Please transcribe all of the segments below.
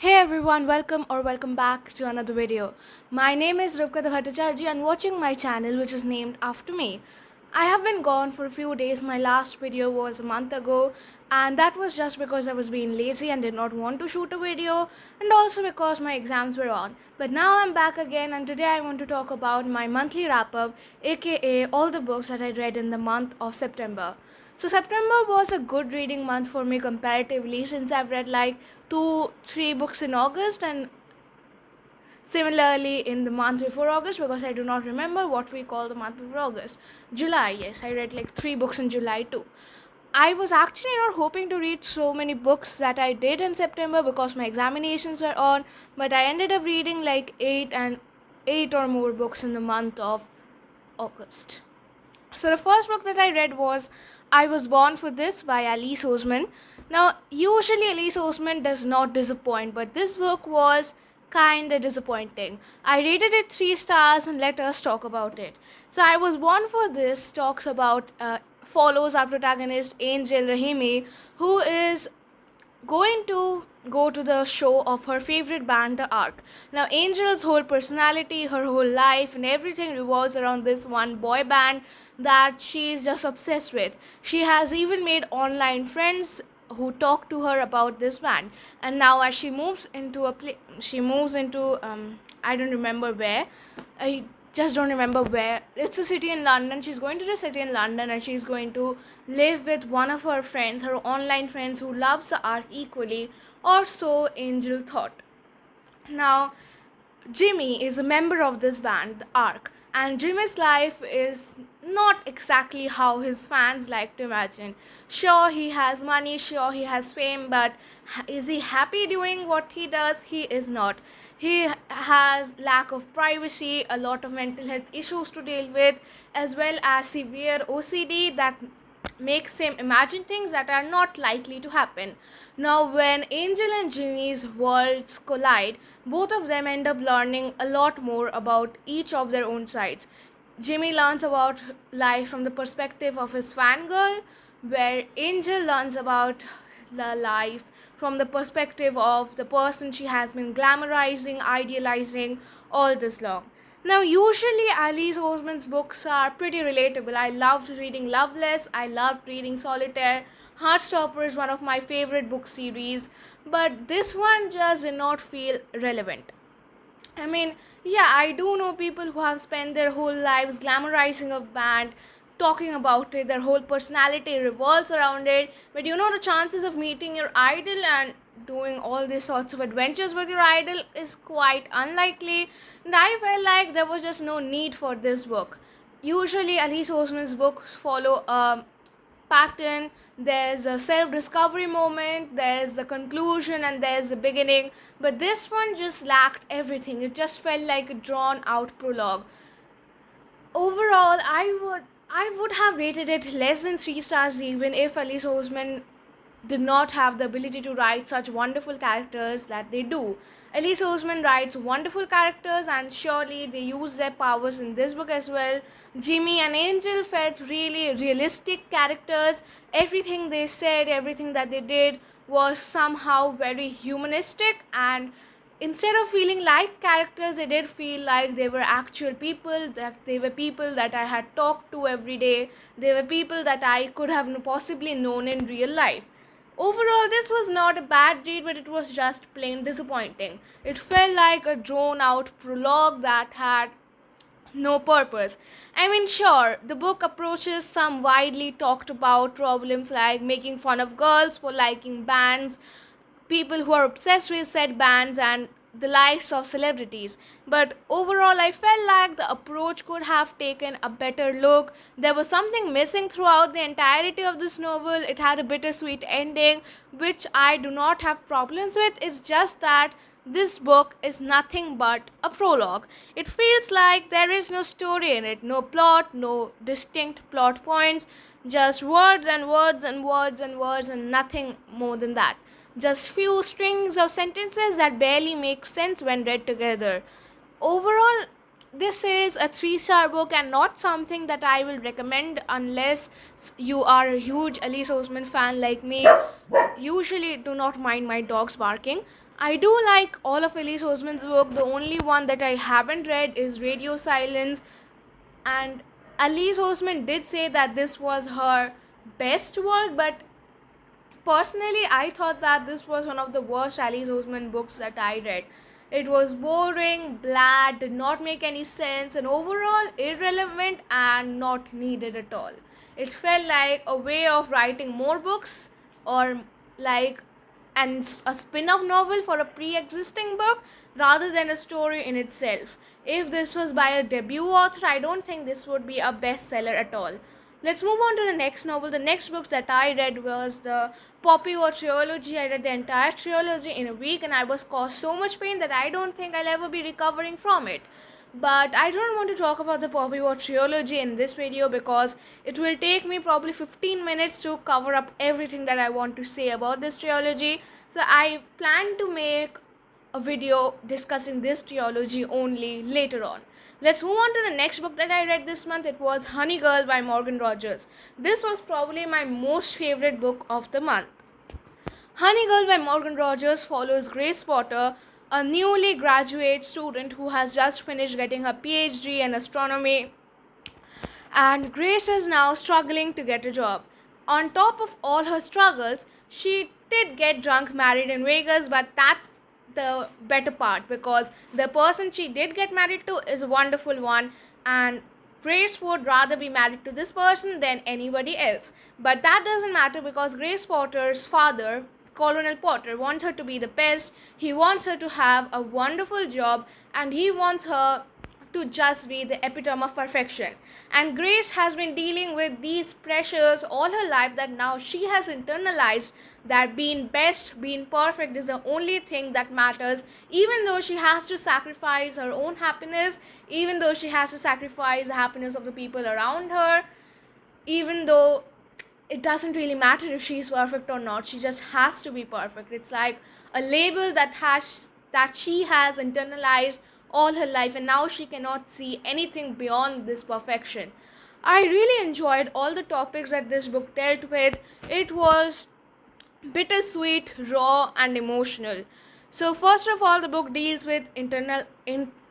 Hey everyone, welcome back to another video. My name is Rupka Bhattacharjee and watching my channel which is named after me. I have been gone for a few days. My last video was a month ago and that was just because I was being lazy and did not want to shoot a video, and also because my exams were on. But now I'm back again and today I want to talk about my monthly wrap up, aka all the books that I read in the month of September. So September was a good reading month for me comparatively, since I've read like 2-3 books in August and similarly in the month before August, because I do not remember what we call the month before August. July, yes, I read like 3 books in July too. I was actually not hoping to read so many books that I did in September because my examinations were on, but I ended up reading like 8 or more books in the month of August. So the first book that I read was I Was Born for This by Alice Oseman. Now, usually Alice Oseman does not disappoint, but this book was kinda disappointing. I rated it 3 stars and let us talk about it. So I Was Born for This talks about follows our protagonist Angel Rahimi, who is going to go to the show of her favorite band, The Ark. Now, Angel's whole personality, her whole life, and everything revolves around this one boy band that she is just obsessed with. She has even made online friends who talk to her about this band. And now, as she moves into I don't remember where. I just don't remember where. It's a city in London. She's going to the city in London and she's going to live with one of her friends, her online friends, who loves the art equally, or so Angel thought. Now, Jimmy is a member of this band, the Ark, and Jimmy's life is not exactly how his fans like to imagine. Sure, he has money, sure, he has fame, but is he happy doing what he does? He is not. He has lack of privacy, a lot of mental health issues to deal with, as well as severe OCD that makes him imagine things that are not likely to happen. Now, when Angel and Jimmy's worlds collide, both of them end up learning a lot more about each of their own sides. Jimmy learns about life from the perspective of his fangirl, where Angel learns about the life from the perspective of the person she has been glamorizing, idealizing all this long. Now, usually Alice Oseman's books are pretty relatable. I loved reading Loveless, I loved reading Solitaire. Heartstopper is one of my favorite book series, but this one just did not feel relevant. I mean, yeah, I do know people who have spent their whole lives glamorizing a band, talking about it, their whole personality revolves around it, but the chances of meeting your idol and doing all these sorts of adventures with your idol is quite unlikely, and I felt like there was just no need for this book. Usually, Alice Oseman's books follow a pattern. There's a self-discovery moment, there's the conclusion, and there's the beginning, but this one just lacked everything. It just felt like a drawn out prologue. Overall, I would have rated it less than 3 stars even if Alice Oseman did not have the ability to write such wonderful characters that they do. Alice Oseman writes wonderful characters, and surely they use their powers in this book as well. Jimmy and Angel felt really realistic characters. Everything they said, everything that they did was somehow very humanistic, and instead of feeling like characters, they did feel like they were actual people, that they were people that I had talked to every day. They were people that I could have possibly known in real life. Overall, this was not a bad read, but it was just plain disappointing. It felt like a drawn out prologue that had no purpose. I mean, sure, the book approaches some widely talked about problems like making fun of girls for liking bands, people who are obsessed with said bands, and the lives of celebrities. But overall, I felt like the approach could have taken a better look. There was something missing throughout the entirety of this novel. It had a bittersweet ending, which I do not have problems with. It's just that this book is nothing but a prologue. It feels like there is no story in it, no plot, no distinct plot points, just words and words and words and words, and nothing more than that. Just few strings of sentences that barely make sense when read together. Overall, this is a 3-star book and not something that I will recommend unless you are a huge Alice Oseman fan like me. Usually do not mind my dogs barking. I do like all of Alice Oseman's work. The only one that I haven't read is Radio Silence. And Alice Oseman did say that this was her best work, but personally, I thought that this was one of the worst Alice Oseman books that I read. It was boring, bland, did not make any sense, and overall irrelevant and not needed at all. It felt like a way of writing more books, or like a spin-off novel for a pre-existing book rather than a story in itself. If this was by a debut author, I don't think this would be a bestseller at all. Let's move on to the next novel. The next books that I read was the Poppy War trilogy. I read the entire trilogy in a week and I was caused so much pain that I don't think I'll ever be recovering from it. But I don't want to talk about the Poppy War trilogy in this video because it will take me probably 15 minutes to cover up everything that I want to say about this trilogy. So I plan to make a video discussing this trilogy only later on. Let's move on to the next book that I read this month. It was Honey Girl by Morgan Rogers. This was probably my most favorite book of the month. Honey Girl by Morgan Rogers follows Grace Potter, a newly graduate student who has just finished getting her PhD in astronomy, and Grace is now struggling to get a job. On top of all her struggles, she did get drunk married in Vegas, but that's the better part because the person she did get married to is a wonderful one, and Grace would rather be married to this person than anybody else. But that doesn't matter because Grace Potter's father, Colonel Potter, wants her to be the best. He wants her to have a wonderful job, and he wants her to just be the epitome of perfection. And Grace has been dealing with these pressures all her life, that now she has internalized that being best, being perfect is the only thing that matters, even though she has to sacrifice her own happiness, even though she has to sacrifice the happiness of the people around her, even though it doesn't really matter if she's perfect or not. She just has to be perfect. It's like a label that she has internalized all her life, and now she cannot see anything beyond this perfection. I really enjoyed all the topics that this book dealt with. It was bittersweet, raw, and emotional. So first of all, the book deals with institutional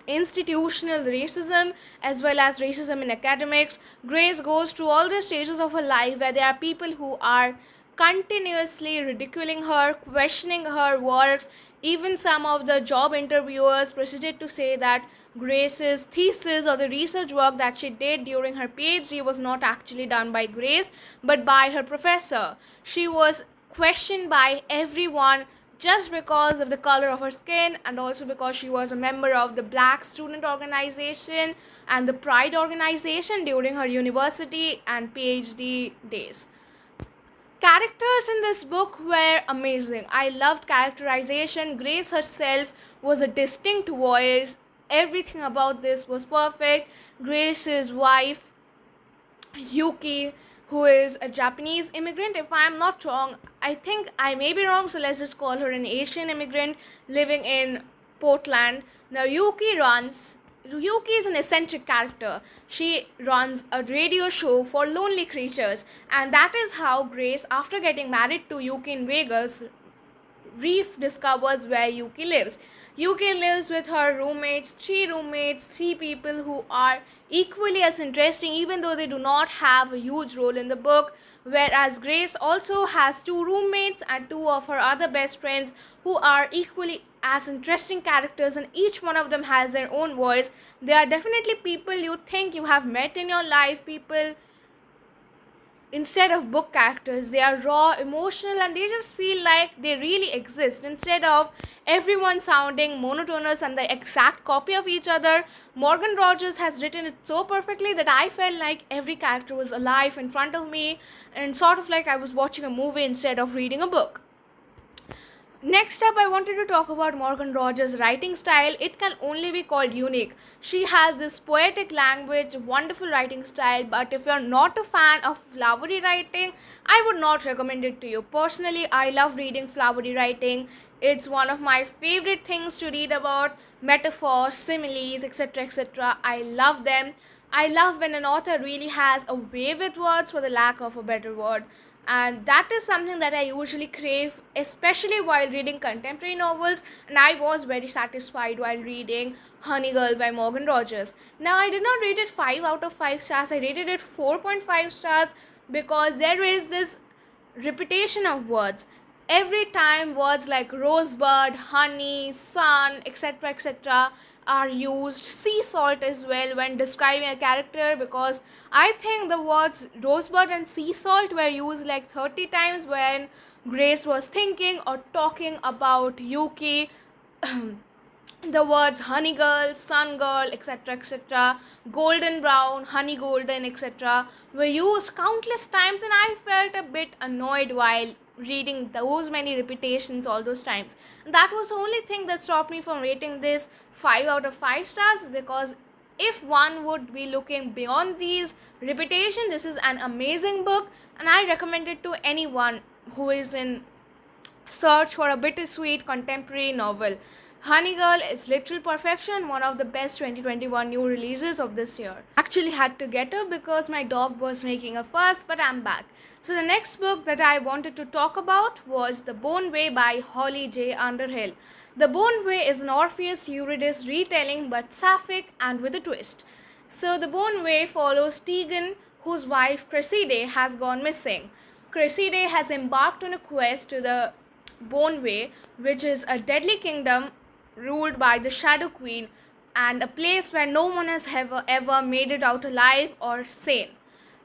racism as well as racism in academics. Grace goes through all the stages of her life where there are people who are continuously ridiculing her, questioning her works. Even some of the job interviewers proceeded to say that Grace's thesis or the research work that she did during her PhD was not actually done by Grace but by her professor. She was questioned by everyone just because of the color of her skin, and also because she was a member of the Black Student Organization and the Pride Organization during her university and PhD days. Characters in this book were amazing. I loved characterization. Grace herself was a distinct voice. Everything about this was perfect. Grace's wife, Yuki, who is a Japanese immigrant, if I'm not wrong. I think I may be wrong, so let's just call her an Asian immigrant living in Portland. Now, Yuki is an eccentric character. She runs a radio show for lonely creatures, and that is how Grace, after getting married to Yuki in Vegas, Reef discovers where Yuki lives. Yuki lives with her three people who are equally as interesting, even though they do not have a huge role in the book. Whereas Grace also has two roommates and two of her other best friends who are equally as interesting characters, and each one of them has their own voice. They are definitely people you think you have met in your life, people instead of book characters. They are raw, emotional, and they just feel like they really exist. Instead of everyone sounding monotonous and the exact copy of each other, Morgan Rogers has written it so perfectly that I felt like every character was alive in front of me, and sort of like I was watching a movie instead of reading a book. Next up, I wanted to talk about Morgan Rogers' writing style. It can only be called unique. She has this poetic language, wonderful writing style, but if you're not a fan of flowery writing, I would not recommend it to you. Personally, I love reading flowery writing. It's one of my favorite things to read about metaphors, similes, etc. etc. I love them. I love when an author really has a way with words, for the lack of a better word. and that is something that I usually crave, especially while reading contemporary novels, and I was very satisfied while reading Honey Girl by Morgan Rogers. Now, I did not rate it 5 out of 5 stars, I rated it 4.5 stars because there is this repetition of words. Every time words like rosebud, honey, sun, etc., etc., are used. Sea salt as well when describing a character, because I think the words rosebud and sea salt were used like 30 times when Grace was thinking or talking about Yuki. The words honey girl, sun girl, etc., etc., golden brown, honey golden, etc., were used countless times, and I felt a bit annoyed while reading those many repetitions all those times. And that was the only thing that stopped me from rating this 5 out of 5 stars, because if one would be looking beyond these repetition, this is an amazing book, and I recommend it to anyone who is in search for a bittersweet contemporary novel. Honey Girl is literal perfection, one of the best 2021 new releases of this year. Actually had to get up because my dog was making a fuss, but I'm back. So the next book that I wanted to talk about was The Boneway by Holly J. Underhill. The Boneway is an Orpheus Eurydice retelling, but sapphic and with a twist. So The Boneway follows Tegan, whose wife Cresside has gone missing. Cresside has embarked on a quest to the Boneway, which is a deadly kingdom ruled by the Shadow Queen, and a place where no one has ever made it out alive or sane.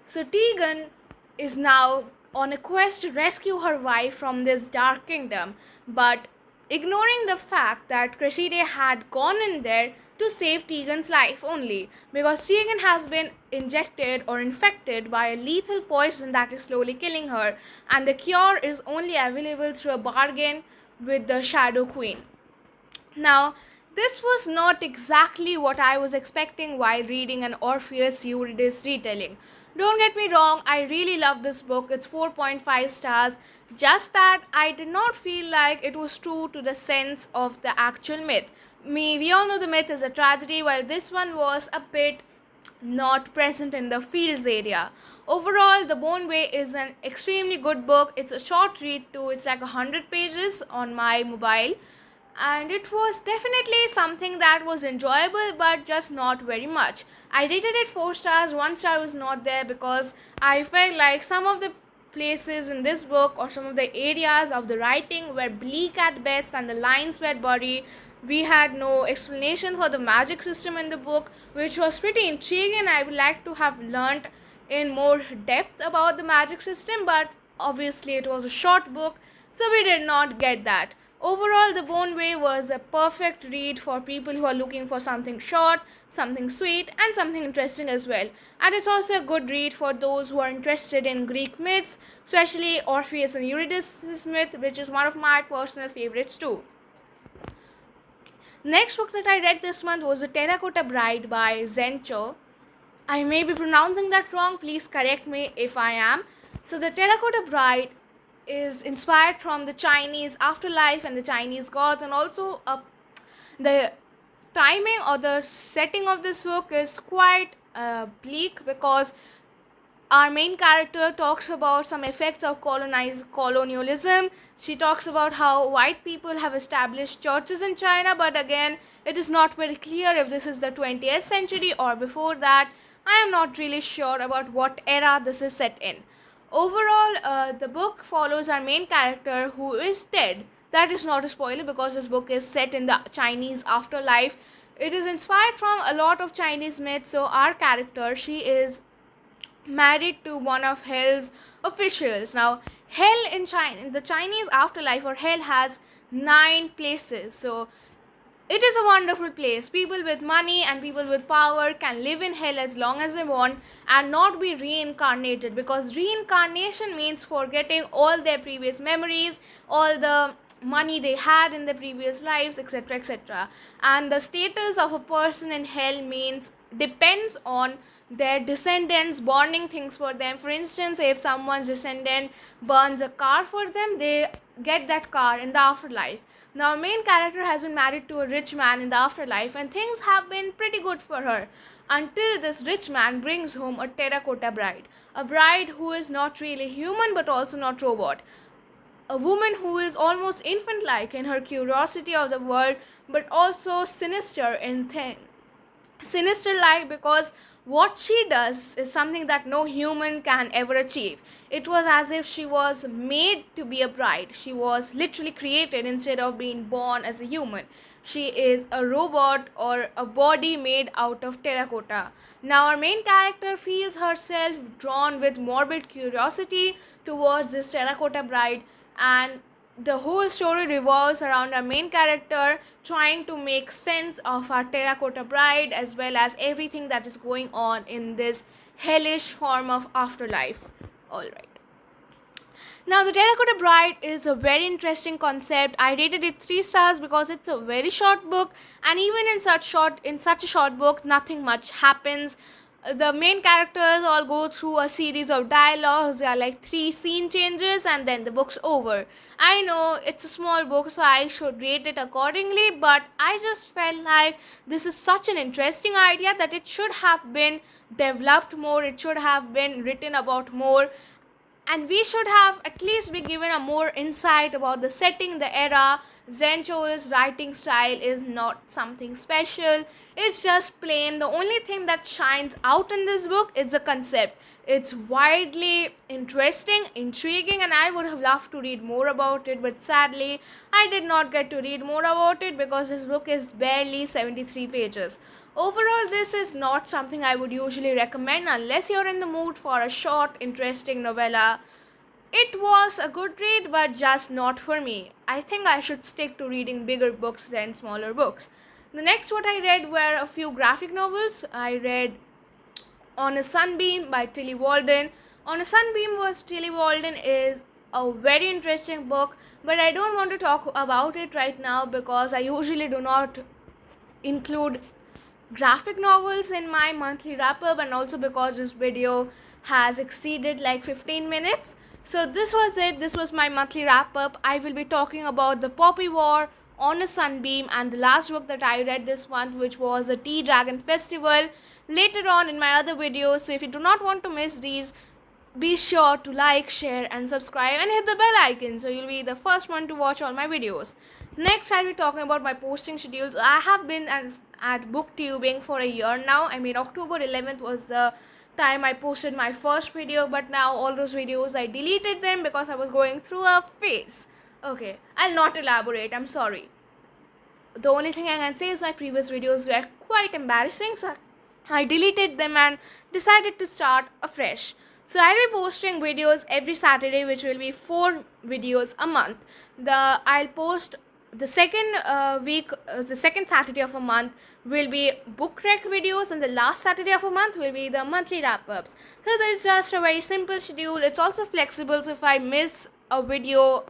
So Tegan is now on a quest to rescue her wife from this dark kingdom, but ignoring the fact that Cresside had gone in there to save Tegan's life only, because Tegan has been injected or infected by a lethal poison that is slowly killing her, and the cure is only available through a bargain with the Shadow Queen. Now, this was not exactly what I was expecting while reading an Orpheus Eurydice retelling. Don't get me wrong, I really love this book. It's 4.5 stars. Just that I did not feel like it was true to the sense of the actual myth. We all know the myth is a tragedy, while this one was a bit not present in the fields area. Overall, The Boneway is an extremely good book. It's a short read too. It's like 100 pages on my mobile. And it was definitely something that was enjoyable, but just not very much. I rated it 4 stars. 1 star was not there because I felt like some of the places in this book or some of the areas of the writing were bleak at best and the lines were blurry. We had no explanation for the magic system in the book, which was pretty intriguing. I would like to have learnt in more depth about the magic system, but obviously it was a short book, so we did not get that. Overall, The Boneway was a perfect read for people who are looking for something short, something sweet, and something interesting as well. And it's also a good read for those who are interested in Greek myths, especially Orpheus and Eurydice's myth, which is one of my personal favorites too. Next book that I read this month was The Terracotta Bride by Zencho. I may be pronouncing that wrong, please correct me if I am. So The Terracotta Bride is inspired from the Chinese afterlife and the Chinese gods, and also the timing or the setting of this book is quite bleak, because our main character talks about some effects of colonialism. She talks about how white people have established churches in China, but again, it is not very clear if this is the 20th century or before that. I am not really sure about what era this is set in. Overall, the book follows our main character who is dead. That is not a spoiler because this book is set in the Chinese afterlife. It is inspired from a lot of Chinese myths. So our character, she is married to one of hell's officials. Now, hell in the Chinese afterlife, or hell, has 9 places. So it is a wonderful place. People with money and people with power can live in hell as long as they want and not be reincarnated, because reincarnation means forgetting all their previous memories, all the money they had in their previous lives, etc., etc. And the status of a person in hell means depends on their descendants burning things for them. For instance, if someone's descendant burns a car for them, they get that car in the afterlife. Now, our main character has been married to a rich man in the afterlife, and things have been pretty good for her until this rich man brings home a terracotta bride. A bride who is not really human but also not robot. A woman who is almost infant like in her curiosity of the world, but also sinister like, because what she does is something that no human can ever achieve. It was as if she was made to be a bride. She was literally created instead of being born as a human. She is a robot or a body made out of terracotta. Now, our main character feels herself drawn with morbid curiosity towards this terracotta bride, and the whole story revolves around our main character trying to make sense of our terracotta bride as well as everything that is going on in this hellish form of afterlife. Alright. Now, the Terracotta Bride is a very interesting concept. I rated it 3 stars because it's a very short book, and even in such a short book, nothing much happens. The main characters all go through a series of dialogues. There are like 3 scene changes, and then the book's over. I know it's a small book, so I should rate it accordingly, but I just felt like this is such an interesting idea that it should have been developed more, it should have been written about more, and we should have at least be given a more insight about the setting, the era. Zencho's writing style is not something special. It's just plain. The only thing that shines out in this book is the concept. It's widely interesting, intriguing, and I would have loved to read more about it, but sadly, I did not get to read more about it because this book is barely 73 pages. Overall, this is not something I would usually recommend unless you're in the mood for a short, interesting novella. It was a good read, but just not for me. I think I should stick to reading bigger books than smaller books. The next what I read were a few graphic novels. I read On a Sunbeam by Tilly Walden. On a Sunbeam was Tilly Walden is a very interesting book, but I don't want to talk about it right now because I usually do not include graphic novels in my monthly wrap up, and also because this video has exceeded like 15 minutes. So this was it. This was my monthly wrap up. I will be talking about The Poppy War, On a Sunbeam, and the last book that I read this month, which was a Tea Dragon Festival, later on in my other videos. So if you do not want to miss these, be sure to like, share and subscribe and hit the bell icon so you'll be the first one to watch all my videos. Next, I'll be talking about my posting schedules. I have been at booktubing for a year now. I mean, October 11th was the time I posted my first video, but now all those videos I deleted them because I was going through a phase. Okay, I'll not elaborate, I'm sorry. The only thing I can say is my previous videos were quite embarrassing, so I deleted them and decided to start afresh. So I'll be posting videos every Saturday, which will be 4 videos a month. I'll post the second Saturday of a month will be book rec videos, and the last Saturday of a month will be the monthly wrap-ups. So that's just a very simple schedule. It's also flexible, so if I miss a video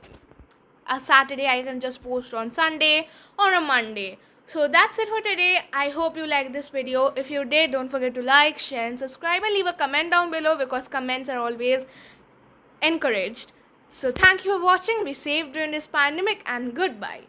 a Saturday, I can just post on Sunday or a Monday. So that's it for today. I hope you liked this video. If you did, don't forget to like, share and subscribe, and leave a comment down below because comments are always encouraged. So thank you for watching. Be safe during this pandemic, and goodbye.